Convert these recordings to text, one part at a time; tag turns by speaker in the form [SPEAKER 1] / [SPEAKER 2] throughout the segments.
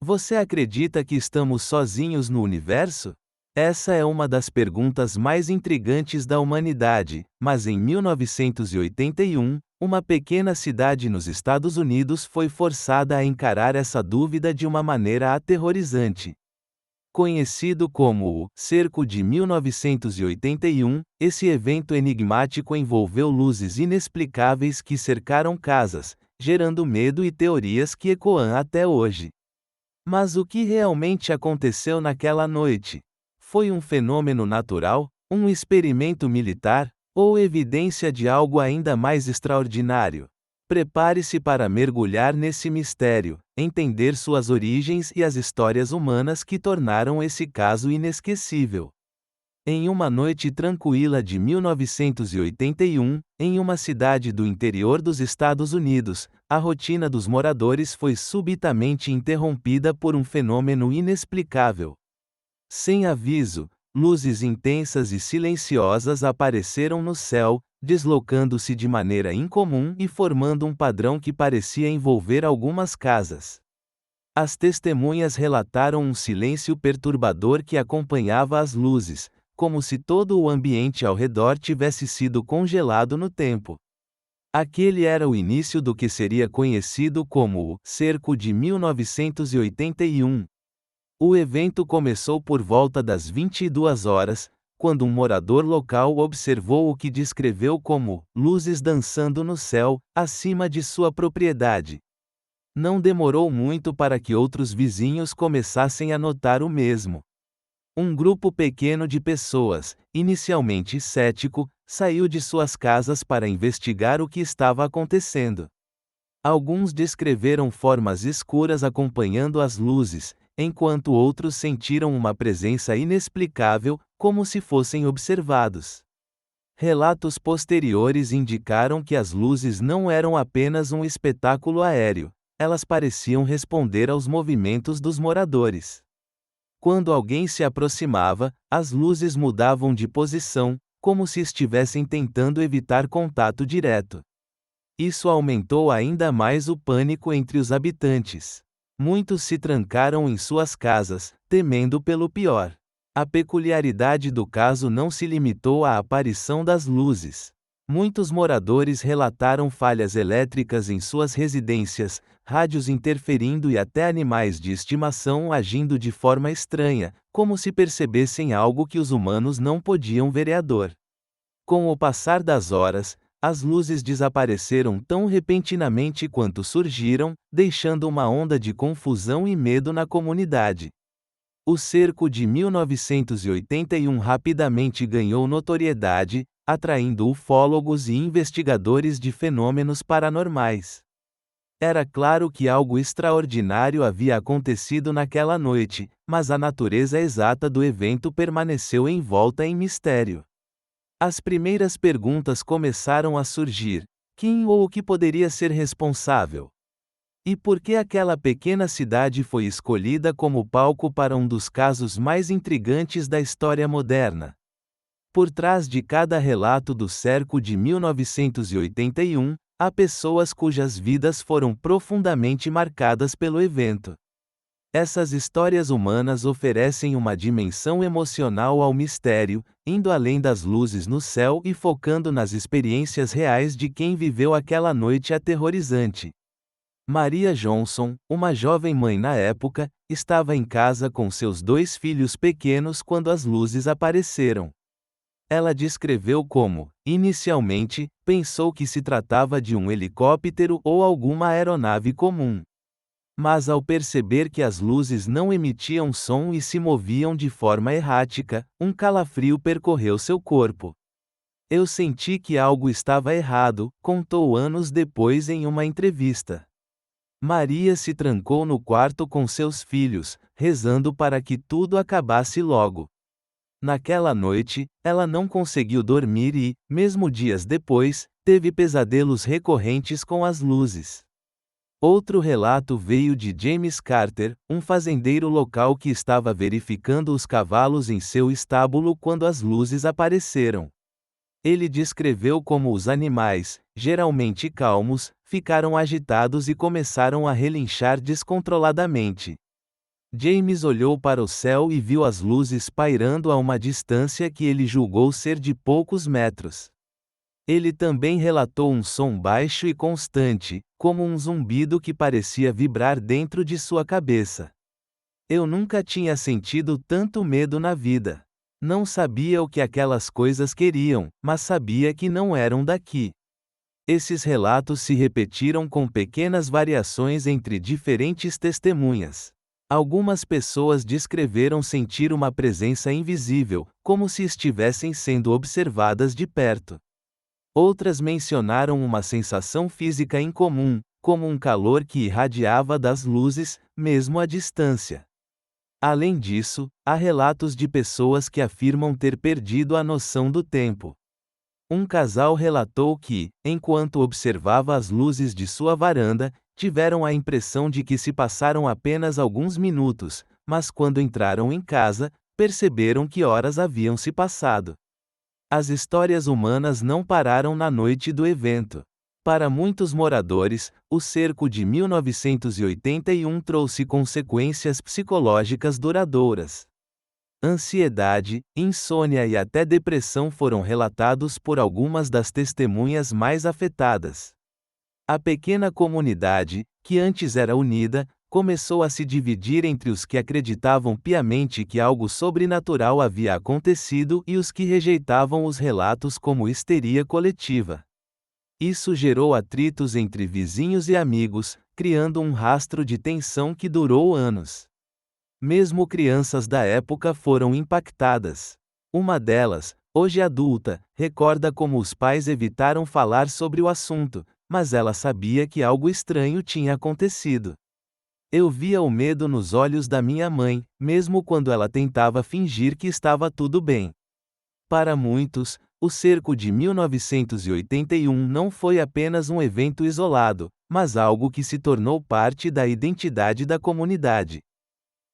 [SPEAKER 1] Você acredita que estamos sozinhos no universo? Essa é uma das perguntas mais intrigantes da humanidade, mas em 1981, uma pequena cidade nos Estados Unidos foi forçada a encarar essa dúvida de uma maneira aterrorizante. Conhecido como o Cerco de 1981, esse evento enigmático envolveu luzes inexplicáveis que cercaram casas, gerando medo e teorias que ecoam até hoje. Mas o que realmente aconteceu naquela noite? Foi um fenômeno natural, um experimento militar, ou evidência de algo ainda mais extraordinário? Prepare-se para mergulhar nesse mistério, entender suas origens e as histórias humanas que tornaram esse caso inesquecível. Em uma noite tranquila de 1981, em uma cidade do interior dos Estados Unidos, a rotina dos moradores foi subitamente interrompida por um fenômeno inexplicável. Sem aviso, luzes intensas e silenciosas apareceram no céu, deslocando-se de maneira incomum e formando um padrão que parecia envolver algumas casas. As testemunhas relataram um silêncio perturbador que acompanhava as luzes, como se todo o ambiente ao redor tivesse sido congelado no tempo. Aquele era o início do que seria conhecido como o Cerco de 1981. O evento começou por volta das 22 horas, quando um morador local observou o que descreveu como luzes dançando no céu, acima de sua propriedade. Não demorou muito para que outros vizinhos começassem a notar o mesmo. Um grupo pequeno de pessoas, inicialmente cético, saiu de suas casas para investigar o que estava acontecendo. Alguns descreveram formas escuras acompanhando as luzes, enquanto outros sentiram uma presença inexplicável, como se fossem observados. Relatos posteriores indicaram que as luzes não eram apenas um espetáculo aéreo, elas pareciam responder aos movimentos dos moradores. Quando alguém se aproximava, as luzes mudavam de posição, como se estivessem tentando evitar contato direto. Isso aumentou ainda mais o pânico entre os habitantes. Muitos se trancaram em suas casas, temendo pelo pior. A peculiaridade do caso não se limitou à aparição das luzes. Muitos moradores relataram falhas elétricas em suas residências, rádios interferindo e até animais de estimação agindo de forma estranha, como se percebessem algo que os humanos não podiam ver. Com o passar das horas, as luzes desapareceram tão repentinamente quanto surgiram, deixando uma onda de confusão e medo na comunidade. O Cerco de 1981 rapidamente ganhou notoriedade, atraindo ufólogos e investigadores de fenômenos paranormais. Era claro que algo extraordinário havia acontecido naquela noite, mas a natureza exata do evento permaneceu envolta em mistério. As primeiras perguntas começaram a surgir: quem ou o que poderia ser responsável? E por que aquela pequena cidade foi escolhida como palco para um dos casos mais intrigantes da história moderna? Por trás de cada relato do Cerco de 1981, há pessoas cujas vidas foram profundamente marcadas pelo evento. Essas histórias humanas oferecem uma dimensão emocional ao mistério, indo além das luzes no céu e focando nas experiências reais de quem viveu aquela noite aterrorizante. Maria Johnson, uma jovem mãe na época, estava em casa com seus 2 filhos pequenos quando as luzes apareceram. Ela descreveu como, inicialmente, pensou que se tratava de um helicóptero ou alguma aeronave comum. Mas ao perceber que as luzes não emitiam som e se moviam de forma errática, um calafrio percorreu seu corpo. Eu senti que algo estava errado, contou anos depois em uma entrevista. Maria se trancou no quarto com seus filhos, rezando para que tudo acabasse logo. Naquela noite, ela não conseguiu dormir e, mesmo dias depois, teve pesadelos recorrentes com as luzes. Outro relato veio de James Carter, um fazendeiro local que estava verificando os cavalos em seu estábulo quando as luzes apareceram. Ele descreveu como os animais, geralmente calmos, ficaram agitados e começaram a relinchar descontroladamente. James olhou para o céu e viu as luzes pairando a uma distância que ele julgou ser de poucos metros. Ele também relatou um som baixo e constante, como um zumbido que parecia vibrar dentro de sua cabeça. Eu nunca tinha sentido tanto medo na vida. Não sabia o que aquelas coisas queriam, mas sabia que não eram daqui. Esses relatos se repetiram com pequenas variações entre diferentes testemunhas. Algumas pessoas descreveram sentir uma presença invisível, como se estivessem sendo observadas de perto. Outras mencionaram uma sensação física incomum, como um calor que irradiava das luzes, mesmo à distância. Além disso, há relatos de pessoas que afirmam ter perdido a noção do tempo. Um casal relatou que, enquanto observava as luzes de sua varanda, tiveram a impressão de que se passaram apenas alguns minutos, mas quando entraram em casa, perceberam que horas haviam se passado. As histórias humanas não pararam na noite do evento. Para muitos moradores, o cerco de 1981 trouxe consequências psicológicas duradouras. Ansiedade, insônia e até depressão foram relatados por algumas das testemunhas mais afetadas. A pequena comunidade, que antes era unida, começou a se dividir entre os que acreditavam piamente que algo sobrenatural havia acontecido e os que rejeitavam os relatos como histeria coletiva. Isso gerou atritos entre vizinhos e amigos, criando um rastro de tensão que durou anos. Mesmo crianças da época foram impactadas. Uma delas, hoje adulta, recorda como os pais evitaram falar sobre o assunto, mas ela sabia que algo estranho tinha acontecido. Eu via o medo nos olhos da minha mãe, mesmo quando ela tentava fingir que estava tudo bem. Para muitos, o cerco de 1981 não foi apenas um evento isolado, mas algo que se tornou parte da identidade da comunidade.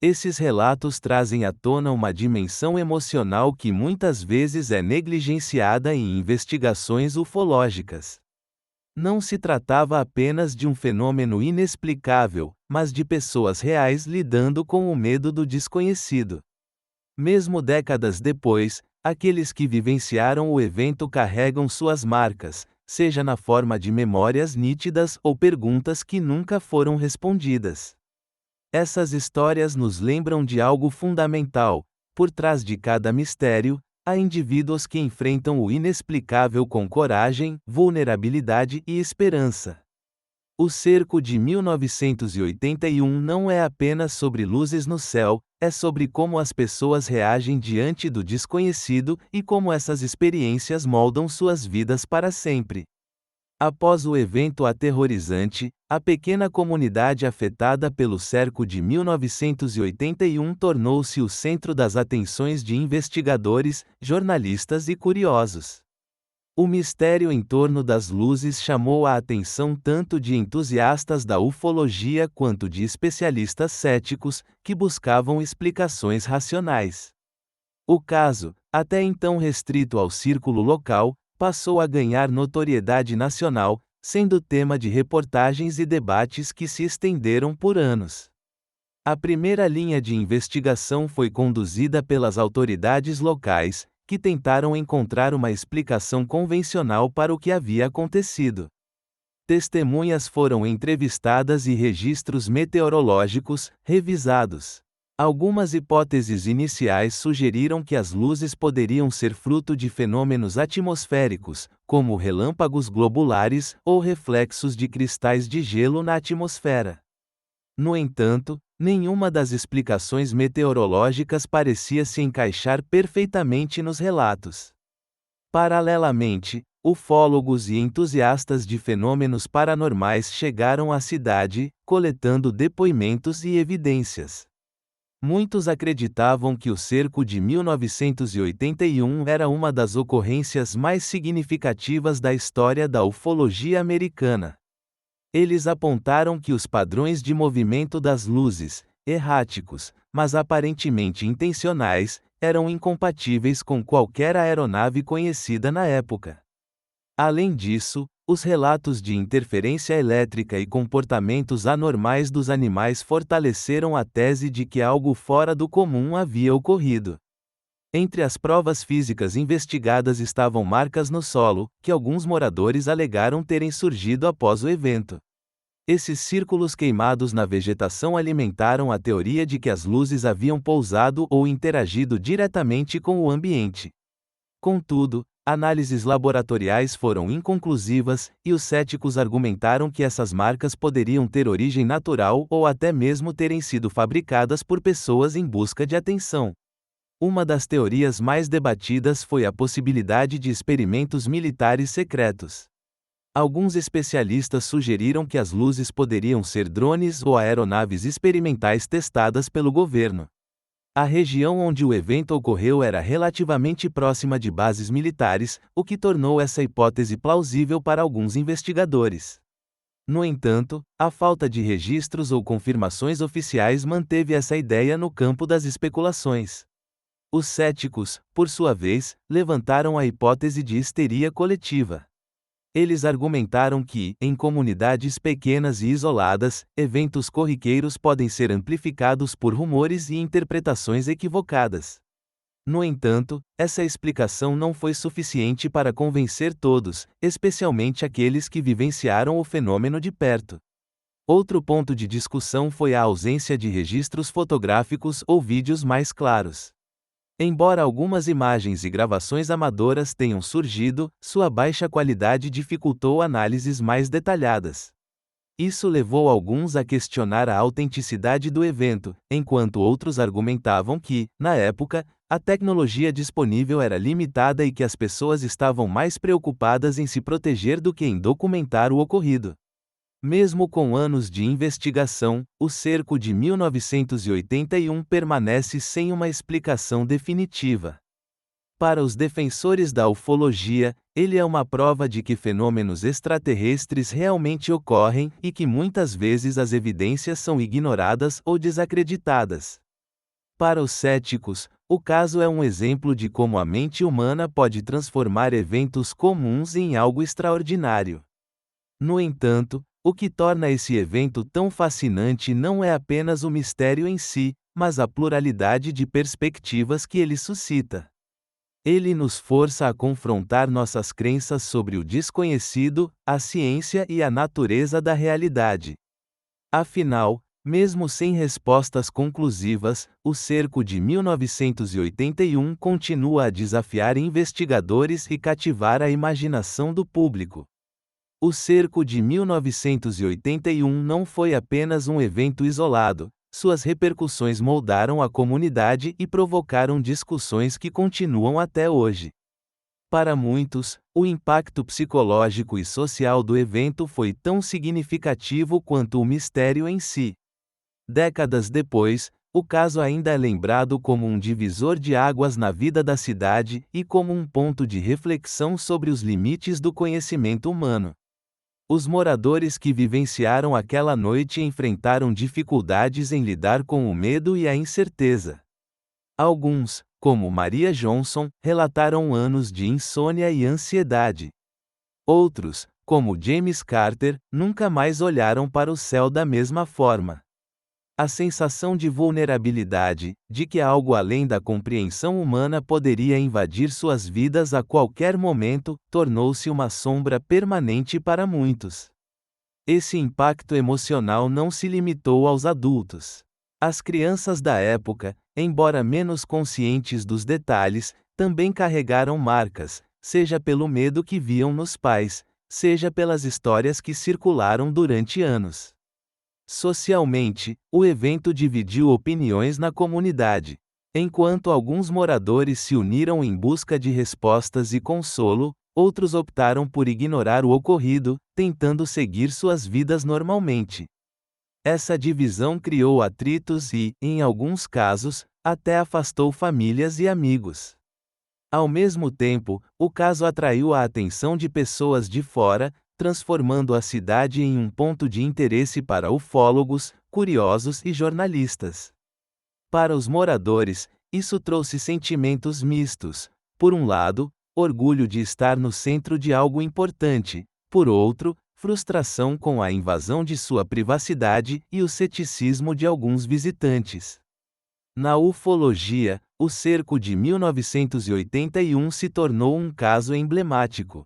[SPEAKER 1] Esses relatos trazem à tona uma dimensão emocional que muitas vezes é negligenciada em investigações ufológicas. Não se tratava apenas de um fenômeno inexplicável, mas de pessoas reais lidando com o medo do desconhecido. Mesmo décadas depois, aqueles que vivenciaram o evento carregam suas marcas, seja na forma de memórias nítidas ou perguntas que nunca foram respondidas. Essas histórias nos lembram de algo fundamental: por trás de cada mistério, há indivíduos que enfrentam o inexplicável com coragem, vulnerabilidade e esperança. O cerco de 1981 não é apenas sobre luzes no céu, é sobre como as pessoas reagem diante do desconhecido e como essas experiências moldam suas vidas para sempre. Após o evento aterrorizante, a pequena comunidade afetada pelo cerco de 1981 tornou-se o centro das atenções de investigadores, jornalistas e curiosos. O mistério em torno das luzes chamou a atenção tanto de entusiastas da ufologia quanto de especialistas céticos, que buscavam explicações racionais. O caso, até então restrito ao círculo local, passou a ganhar notoriedade nacional, sendo tema de reportagens e debates que se estenderam por anos. A primeira linha de investigação foi conduzida pelas autoridades locais, que tentaram encontrar uma explicação convencional para o que havia acontecido. Testemunhas foram entrevistadas e registros meteorológicos revisados. Algumas hipóteses iniciais sugeriram que as luzes poderiam ser fruto de fenômenos atmosféricos, como relâmpagos globulares ou reflexos de cristais de gelo na atmosfera. No entanto, nenhuma das explicações meteorológicas parecia se encaixar perfeitamente nos relatos. Paralelamente, ufólogos e entusiastas de fenômenos paranormais chegaram à cidade, coletando depoimentos e evidências. Muitos acreditavam que o cerco de 1981 era uma das ocorrências mais significativas da história da ufologia americana. Eles apontaram que os padrões de movimento das luzes, erráticos, mas aparentemente intencionais, eram incompatíveis com qualquer aeronave conhecida na época. Além disso, Os relatos de interferência elétrica e comportamentos anormais dos animais fortaleceram a tese de que algo fora do comum havia ocorrido. Entre as provas físicas investigadas estavam marcas no solo, que alguns moradores alegaram terem surgido após o evento. Esses círculos queimados na vegetação alimentaram a teoria de que as luzes haviam pousado ou interagido diretamente com o ambiente. Contudo, análises laboratoriais foram inconclusivas, e os céticos argumentaram que essas marcas poderiam ter origem natural ou até mesmo terem sido fabricadas por pessoas em busca de atenção. Uma das teorias mais debatidas foi a possibilidade de experimentos militares secretos. Alguns especialistas sugeriram que as luzes poderiam ser drones ou aeronaves experimentais testadas pelo governo. A região onde o evento ocorreu era relativamente próxima de bases militares, o que tornou essa hipótese plausível para alguns investigadores. No entanto, a falta de registros ou confirmações oficiais manteve essa ideia no campo das especulações. Os céticos, por sua vez, levantaram a hipótese de histeria coletiva. Eles argumentaram que, em comunidades pequenas e isoladas, eventos corriqueiros podem ser amplificados por rumores e interpretações equivocadas. No entanto, essa explicação não foi suficiente para convencer todos, especialmente aqueles que vivenciaram o fenômeno de perto. Outro ponto de discussão foi a ausência de registros fotográficos ou vídeos mais claros. Embora algumas imagens e gravações amadoras tenham surgido, sua baixa qualidade dificultou análises mais detalhadas. Isso levou alguns a questionar a autenticidade do evento, enquanto outros argumentavam que, na época, a tecnologia disponível era limitada e que as pessoas estavam mais preocupadas em se proteger do que em documentar o ocorrido. Mesmo com anos de investigação, o cerco de 1981 permanece sem uma explicação definitiva. Para os defensores da ufologia, ele é uma prova de que fenômenos extraterrestres realmente ocorrem e que muitas vezes as evidências são ignoradas ou desacreditadas. Para os céticos, o caso é um exemplo de como a mente humana pode transformar eventos comuns em algo extraordinário. No entanto, o que torna esse evento tão fascinante não é apenas o mistério em si, mas a pluralidade de perspectivas que ele suscita. Ele nos força a confrontar nossas crenças sobre o desconhecido, a ciência e a natureza da realidade. Afinal, mesmo sem respostas conclusivas, o cerco de 1981 continua a desafiar investigadores e cativar a imaginação do público. O cerco de 1981 não foi apenas um evento isolado, suas repercussões moldaram a comunidade e provocaram discussões que continuam até hoje. Para muitos, o impacto psicológico e social do evento foi tão significativo quanto o mistério em si. Décadas depois, o caso ainda é lembrado como um divisor de águas na vida da cidade e como um ponto de reflexão sobre os limites do conhecimento humano. Os moradores que vivenciaram aquela noite enfrentaram dificuldades em lidar com o medo e a incerteza. Alguns, como Maria Johnson, relataram anos de insônia e ansiedade. Outros, como James Carter, nunca mais olharam para o céu da mesma forma. A sensação de vulnerabilidade, de que algo além da compreensão humana poderia invadir suas vidas a qualquer momento, tornou-se uma sombra permanente para muitos. Esse impacto emocional não se limitou aos adultos. As crianças da época, embora menos conscientes dos detalhes, também carregaram marcas, seja pelo medo que viam nos pais, seja pelas histórias que circularam durante anos. Socialmente, o evento dividiu opiniões na comunidade. Enquanto alguns moradores se uniram em busca de respostas e consolo, outros optaram por ignorar o ocorrido, tentando seguir suas vidas normalmente. Essa divisão criou atritos e, em alguns casos, até afastou famílias e amigos. Ao mesmo tempo, o caso atraiu a atenção de pessoas de fora, transformando a cidade em um ponto de interesse para ufólogos, curiosos e jornalistas. Para os moradores, isso trouxe sentimentos mistos. Por um lado, orgulho de estar no centro de algo importante. por outro, frustração com a invasão de sua privacidade e o ceticismo de alguns visitantes. Na ufologia, o cerco de 1981 se tornou um caso emblemático.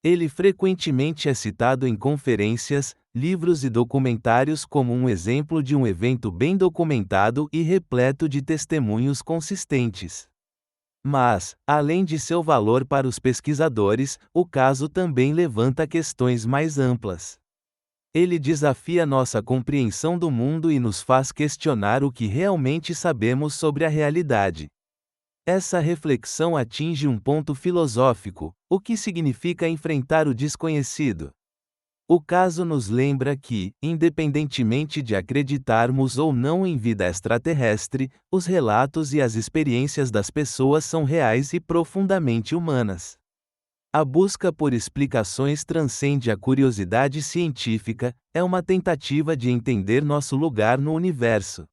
[SPEAKER 1] Ele frequentemente é citado em conferências, livros e documentários como um exemplo de um evento bem documentado e repleto de testemunhos consistentes. Mas, além de seu valor para os pesquisadores, o caso também levanta questões mais amplas. Ele desafia nossa compreensão do mundo e nos faz questionar o que realmente sabemos sobre a realidade. Essa reflexão atinge um ponto filosófico: o que significa enfrentar o desconhecido? O caso nos lembra que, independentemente de acreditarmos ou não em vida extraterrestre, os relatos e as experiências das pessoas são reais e profundamente humanas. A busca por explicações transcende a curiosidade científica, é uma tentativa de entender nosso lugar no universo.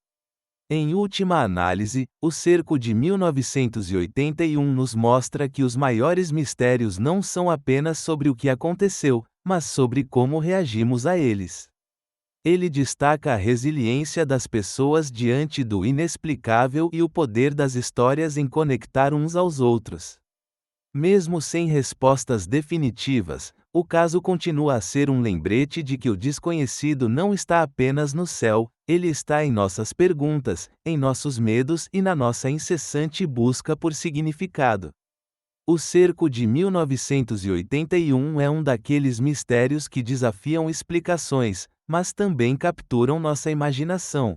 [SPEAKER 1] Em última análise, o cerco de 1981 nos mostra que os maiores mistérios não são apenas sobre o que aconteceu, mas sobre como reagimos a eles. Ele destaca a resiliência das pessoas diante do inexplicável e o poder das histórias em conectar uns aos outros. Mesmo sem respostas definitivas, o caso continua a ser um lembrete de que o desconhecido não está apenas no céu, ele está em nossas perguntas, em nossos medos e na nossa incessante busca por significado. O cerco de 1981 é um daqueles mistérios que desafiam explicações, mas também capturam nossa imaginação.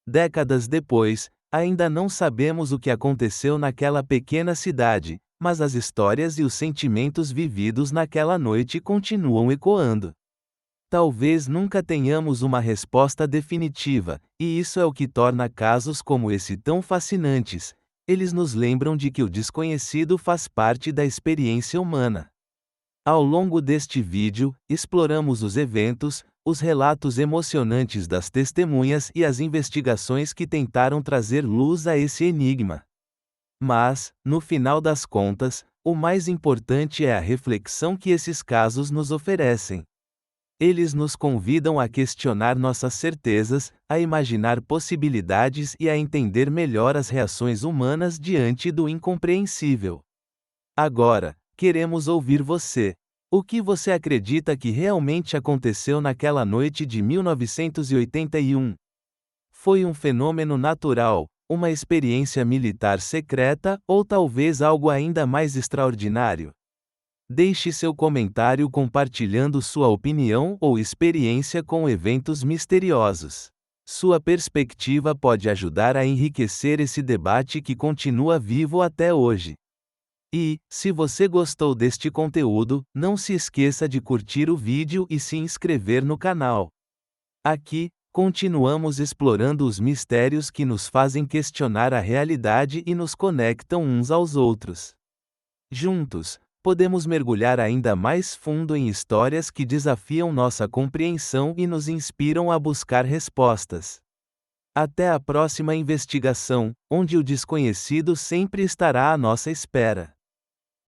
[SPEAKER 1] Décadas depois, ainda não sabemos o que aconteceu naquela pequena cidade, mas as histórias e os sentimentos vividos naquela noite continuam ecoando. Talvez nunca tenhamos uma resposta definitiva, e isso é o que torna casos como esse tão fascinantes. Eles nos lembram de que o desconhecido faz parte da experiência humana. Ao longo deste vídeo, exploramos os eventos, os relatos emocionantes das testemunhas e as investigações que tentaram trazer luz a esse enigma. Mas, no final das contas, o mais importante é a reflexão que esses casos nos oferecem. Eles nos convidam a questionar nossas certezas, a imaginar possibilidades e a entender melhor as reações humanas diante do incompreensível. Agora, queremos ouvir você. O que você acredita que realmente aconteceu naquela noite de 1981? Foi um fenômeno natural, uma experiência militar secreta ou talvez algo ainda mais extraordinário? Deixe seu comentário compartilhando sua opinião ou experiência com eventos misteriosos. Sua perspectiva pode ajudar a enriquecer esse debate que continua vivo até hoje. E, se você gostou deste conteúdo, não se esqueça de curtir o vídeo e se inscrever no canal. Aqui, continuamos explorando os mistérios que nos fazem questionar a realidade e nos conectam uns aos outros. Juntos, podemos mergulhar ainda mais fundo em histórias que desafiam nossa compreensão e nos inspiram a buscar respostas. Até a próxima investigação, onde o desconhecido sempre estará à nossa espera.